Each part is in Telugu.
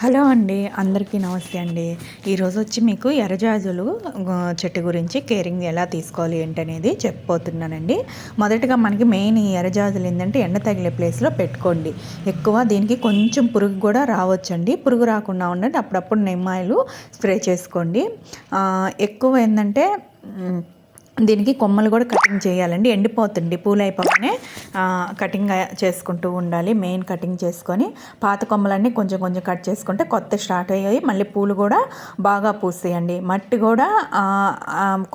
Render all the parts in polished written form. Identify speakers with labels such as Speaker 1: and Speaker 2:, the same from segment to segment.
Speaker 1: హలో అండి, అందరికీ నమస్తే అండి. ఈరోజు వచ్చి మీకు ఎర్రజాజులు చెట్టు గురించి కేరింగ్ ఎలా తీసుకోవాలి ఏంటనేది చెప్పబోతున్నానండి. మొదటగా మనకి మెయిన్ ఈ ఎర్రజాజులు ఏంటంటే ఎండ తగిలే ప్లేస్లో పెట్టుకోండి. ఎక్కువ దీనికి కొంచెం పురుగు కూడా రావచ్చండి. పురుగు రాకుండా ఉండండి, అప్పుడప్పుడు నిమ్మాయిలు స్ప్రే చేసుకోండి. ఎక్కువ ఏంటంటే దీనికి కొమ్మలు కూడా కటింగ్ చేయాలండి. ఎండిపోతుంది పూలు అయిపోగానే కటింగ్ చేసుకుంటూ ఉండాలి. మెయిన్ కటింగ్ చేసుకొని పాత కొమ్మలన్నీ కొంచెం కొంచెం కట్ చేసుకుంటే కొత్త స్టార్ట్ అయ్యాయి. మళ్ళీ పూలు కూడా బాగా పూస్తాయండి. మట్టి కూడా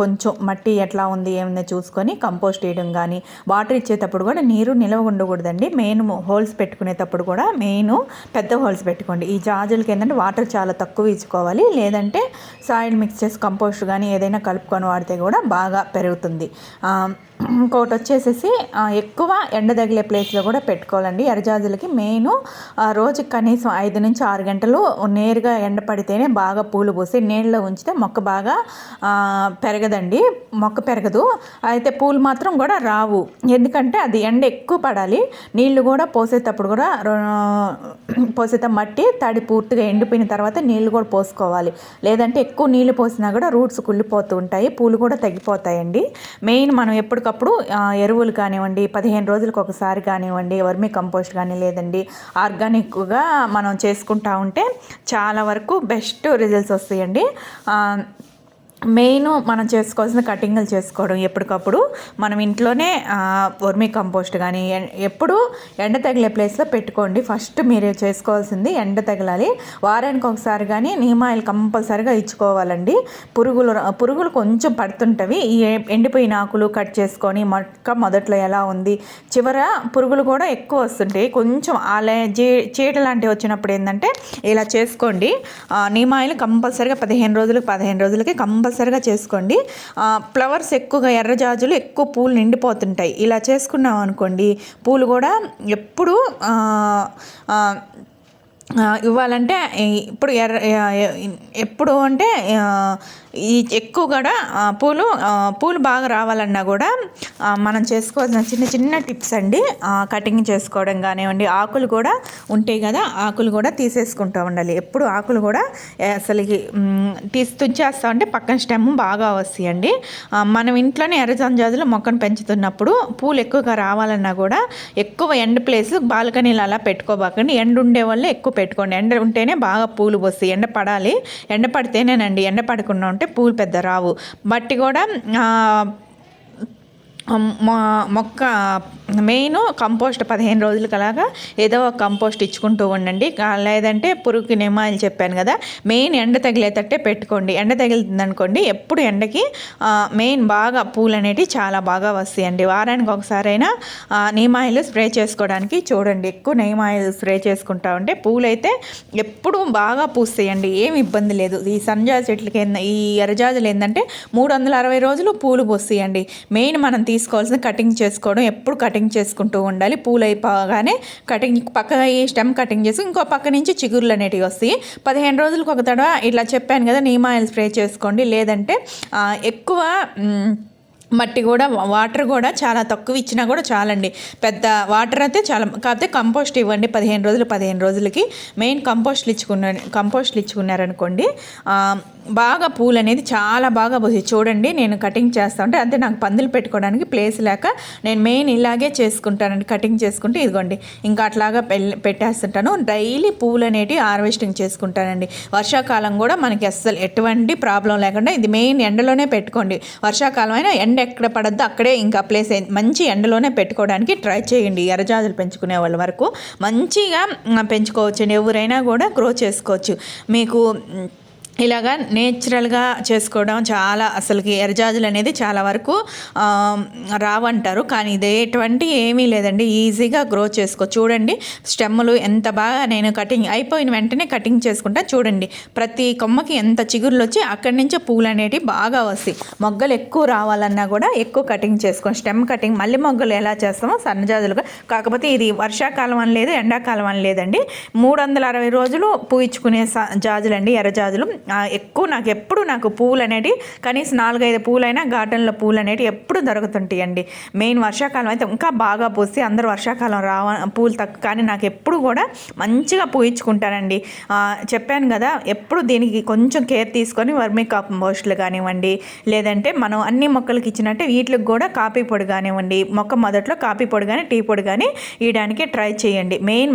Speaker 1: కొంచెం మట్టి ఎట్లా ఉంది ఏమైనా చూసుకొని కంపోస్ట్ వేయడం కానీ, వాటర్ ఇచ్చేటప్పుడు కూడా నీరు నిలవ ఉండకూడదండి. మెయిన్ హోల్స్ పెట్టుకునేటప్పుడు కూడా మెయిన్ పెద్ద హోల్స్ పెట్టుకోండి. ఈ జాజులకి ఏంటంటే వాటర్ చాలా తక్కువ ఇచ్చుకోవాలి. లేదంటే సాయిల్ మిక్స్ చేసి కంపోస్ట్ కానీ ఏదైనా కలుపుకొని వాడితే కూడా బాగా పెరుగుతుంది. ఇంకోటి వచ్చేసేసి ఎక్కువ ఎండ తగిలే ప్లేస్లో కూడా పెట్టుకోవాలండి. ఎర్రజాజులకి మెయిన్ రోజుకి కనీసం 5 నుంచి 6 గంటలు నేరుగా ఎండ పడితేనే బాగా పూలు పూసి, నీళ్ళలో ఉంచితే మొక్క బాగా పెరగదండి. మొక్క పెరగదు, అయితే పూలు మాత్రం కూడా రావు. ఎందుకంటే అది ఎండ ఎక్కువ పడాలి. నీళ్లు కూడా పోసేటప్పుడు కూడా మట్టి తడి పూర్తిగా ఎండిపోయిన తర్వాత నీళ్లు కూడా పోసుకోవాలి. లేదంటే ఎక్కువ నీళ్లు పోసినా కూడా రూట్స్ కుళ్ళిపోతూ ఉంటాయి, పూలు కూడా తగ్గిపోతాయండి. మెయిన్ మనం ఎప్పటికప్పుడు ఎరువులు కానివ్వండి, 15 రోజులకు ఒకసారి కానివ్వండి, వర్మీ కంపోస్ట్ కానీ లేదండి ఆర్గానిక్గా మనం చేసుకుంటా ఉంటే చాలా వరకు బెస్ట్ రిజల్ట్స్ వస్తాయండి. మెయిన్ మనం చేసుకోవాల్సిన కటింగ్లు చేసుకోవడం. ఎప్పటికప్పుడు మనం ఇంట్లోనే వర్మీ కంపోస్ట్ కానీ ఎప్పుడు ఎండ తగిలే ప్లేస్లో పెట్టుకోండి. ఫస్ట్ మీరు చేసుకోవాల్సింది ఎండ తగలాలి. వారానికి ఒకసారి కానీ నీమ్ ఆయిల్ కంపల్సరీగా ఇచ్చుకోవాలండి. పురుగులు కొంచెం పడుతుంటవి. ఈ ఎండిపోయిన ఆకులు కట్ చేసుకొని మొక్క మొదట్లో ఎలా ఉంది, చివర పురుగులు కూడా ఎక్కువ వస్తుంటాయి. కొంచెం చీట లాంటివి వచ్చినప్పుడు ఏంటంటే ఇలా చేసుకోండి. నీమ్ ఆయిల్ కంపల్సరీగా 15 రోజులకి కంపల్సరీగా చేసుకోండి. ఫ్లవర్స్ ఎక్కువగా ఎర్రజాజులు ఎక్కువ పూలు నిండిపోతుంటాయి. ఇలా చేసుకున్నాం అనుకోండి, పూలు కూడా ఎప్పుడు ఇవ్వాలంటే ఇప్పుడు ఎప్పుడు అంటే ఈ ఎక్కువ కూడా పూలు బాగా రావాలన్నా కూడా మనం చేసుకోవాల్సిన చిన్న చిన్న టిప్స్ అండి. కటింగ్ చేసుకోవడం కానివ్వండి, ఆకులు కూడా ఉంటాయి కదా, ఆకులు కూడా తీసేసుకుంటూ ఉండాలి. ఎప్పుడు ఆకులు కూడా అసలుకి తుంచేస్తా ఉంటే పక్కన స్టెమ్ బాగా వస్తాయండి. మనం ఇంట్లోనే ఎర్రజాజులు మొక్కను పెంచుతున్నప్పుడు పూలు ఎక్కువగా రావాలన్నా కూడా ఎక్కువ ఎండ ప్లేస్ బాల్కనీలు అలా పెట్టుకోబాకండి. ఎండ ఉండే వల్ల ఎక్కువ పెట్టుకోండి. ఎండ ఉంటేనే బాగా పూలు వస్తాయి. ఎండ పడాలి, ఎండ పడితేనేనండి. ఎండ పడకుండా ఉంటే పూలు పెద్ద రావు. మట్టి కూడా మొక్క మెయిన్ కంపోస్ట్ 15 రోజులకి అలాగా ఏదో ఒక కంపోస్ట్ ఇచ్చుకుంటూ ఉండండి. లేదంటే పురుగుకి నిమ్మాయిలు చెప్పాను కదా, మెయిన్ ఎండ తగిలేటట్టే పెట్టుకోండి. ఎండ తగిలిందనుకోండి, ఎప్పుడు ఎండకి మెయిన్ బాగా పూలు అనేటివి చాలా బాగా వస్తాయండి. వారానికి ఒకసారైనా నిమ్మాయిలు స్ప్రే చేసుకోవడానికి చూడండి. ఎక్కువ నిమ్మాయిలు స్ప్రే చేసుకుంటా ఉంటే పూలు అయితే ఎప్పుడు బాగా పూస్తాయండి. ఏమి ఇబ్బంది లేదు. ఈ సంజా చెట్లకి ఈ ఎర్రజాజులు ఏంటంటే 360 రోజులు పూలు పూస్తాయండి. మెయిన్ మనం తీసుకోవాల్సిన కటింగ్ చేసుకోవడం. ఎప్పుడు కటింగ్ చేసుకుంటూ ఉండాలి. పూలు అయిపోగానే కటింగ్ పక్కగా ఈ స్టెమ్ కటింగ్ చేసి ఇంకో పక్క నుంచి చిగుర్లు అనేటివి వస్తాయి. 15 రోజులకు ఒక తడవ ఇట్లా చెప్పాను కదా, నీమ్ ఆయిల్ స్ప్రే చేసుకోండి. లేదంటే ఎక్కువ మట్టి కూడా వాటర్ కూడా చాలా తక్కువ ఇచ్చినా కూడా చాలండి. పెద్ద వాటర్ అయితే చాలా, కాకపోతే కంపోస్ట్ ఇవ్వండి. 15 రోజులకి మెయిన్ కంపోస్ట్లు ఇచ్చుకున్నారనుకోండి, బాగా పూలు అనేది చాలా బాగా పోయి. చూడండి, నేను కటింగ్ చేస్తా ఉంటే అంతే, నాకు పందులు పెట్టుకోవడానికి ప్లేస్ లేక నేను మెయిన్ ఇలాగే చేసుకుంటానండి. కటింగ్ చేసుకుంటే ఇదిగోండి ఇంకా అట్లాగా పెట్టేస్తుంటాను. డైలీ పూలు అనేటివి హార్వెస్టింగ్ చేసుకుంటానండి. వర్షాకాలం కూడా మనకి అస్సలు ఎటువంటి ప్రాబ్లం లేకుండా ఇది మెయిన్ ఎండలోనే పెట్టుకోండి. వర్షాకాలం అయినా ఎండ ఎక్కడ పడద్దో అక్కడే ఇంకా ప్లేస్ మంచి ఎండలోనే పెట్టుకోవడానికి ట్రై చేయండి. ఎర్రజాజులు పెంచుకునే వాళ్ళ వరకు మంచిగా పెంచుకోవచ్చు. ఎవరైనా కూడా గ్రో చేసుకోవచ్చు. మీకు ఇలాగా నేచురల్గా చేసుకోవడం చాలా, అసలుకి ఎర్రజాజులు అనేది చాలా వరకు రావంటారు, కానీ ఇది ఎటువంటి ఏమీ లేదండి. ఈజీగా గ్రో చేసుకో. చూడండి స్టెమ్ములు ఎంత బాగా నేను కటింగ్ అయిపోయిన వెంటనే కటింగ్ చేసుకుంటా. చూడండి ప్రతి కొమ్మకి ఎంత చిగుర్లు వచ్చి అక్కడి నుంచే పూలు అనేటివి బాగా వస్తాయి. మొగ్గలు ఎక్కువ రావాలన్నా కూడా ఎక్కువ కటింగ్ చేసుకోండి. స్టెమ్ కటింగ్ మళ్ళీ మొగ్గలు ఎలా చేస్తామో సన్నజాజులుగా. కాకపోతే ఇది వర్షాకాలం అని లేదు, ఎండాకాలం అని లేదండి. 360 రోజులు పూయించుకునే జాజులండి ఎర్రజాజులు. ఎక్కువ నాకు పూలు అనేటివి కనీసం 4-5 పూలైనా గార్డెన్లో పూలు అనేటివి ఎప్పుడు దొరుకుతుంటాయండి. మెయిన్ వర్షాకాలం అయితే ఇంకా బాగా పూసి అందరూ వర్షాకాలం పూలు తక్కువ, కానీ నాకు ఎప్పుడు కూడా మంచిగా పూయించుకుంటానండి. చెప్పాను కదా, ఎప్పుడు దీనికి కొంచెం కేర్ తీసుకొని వర్మీ కంపోస్టులు కానివ్వండి, లేదంటే మనం అన్ని మొక్కలకి ఇచ్చినట్టే వీటికి కూడా కాఫీ పొడి కానివ్వండి, మొక్క మొదట్లో కాఫీ పొడి కానీ టీ పొడి కానీ ఇవ్వడానికి ట్రై చేయండి. మెయిన్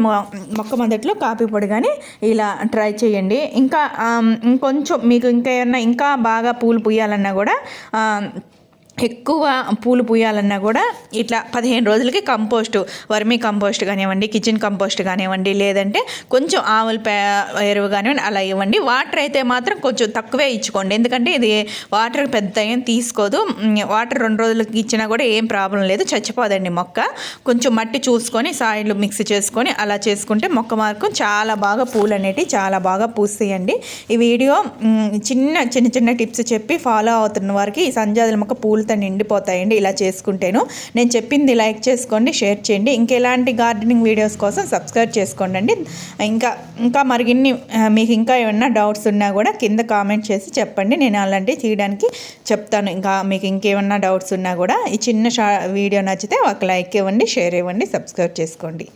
Speaker 1: మొక్క మొదట్లో కాఫీ పొడి కానీ ఇలా ట్రై చేయండి. ఇంకా ఇంకొంచెం మీకు ఇంకా ఏమన్నా ఇంకా బాగా పూలు పూయాలన్నా కూడా ఎక్కువ పూలు పూయాలన్నా కూడా ఇట్లా 15 రోజులకి వర్మీ కంపోస్ట్ కానివ్వండి, కిచెన్ కంపోస్ట్ కానివ్వండి, లేదంటే కొంచెం ఆవుల ఎరువు కానివ్వండి అలా ఇవ్వండి. వాటర్ అయితే మాత్రం కొంచెం తక్కువే ఇచ్చుకోండి, ఎందుకంటే ఇది వాటర్ పెద్ద ఏం తీసుకోదు. వాటర్ 2 రోజులకి ఇచ్చినా కూడా ఏం ప్రాబ్లం లేదు, చచ్చిపోదండి మొక్క. కొంచెం మట్టి చూసుకొని సాయిల్ మిక్స్ చేసుకొని అలా చేసుకుంటే మొక్క మార్గం చాలా బాగా పూలు అనేటివి చాలా బాగా పూస్తాయండి. ఈ వీడియో చిన్న టిప్స్ చెప్పి ఫాలో అవుతున్న వారికి ఈ సంజాజుల మొక్క పూలు నిండిపోతాయండి ఇలా చేసుకుంటేను. నేను చెప్పింది లైక్ చేసుకోండి, షేర్ చేయండి. ఇంకెలాంటి గార్డెనింగ్ వీడియోస్ కోసం సబ్స్క్రైబ్ చేసుకోండి. ఇంకా మరిన్ని మీకు ఇంకా ఏమన్నా డౌట్స్ ఉన్నా కూడా కింద కామెంట్ చేసి చెప్పండి, నేను అలాంటివి చేయడానికి చెప్తాను. ఇంకా మీకు ఇంకేమన్నా డౌట్స్ ఉన్నా కూడా ఈ చిన్న వీడియో నచ్చితే ఒక లైక్ ఇవ్వండి, షేర్ ఇవ్వండి, సబ్స్క్రైబ్ చేసుకోండి.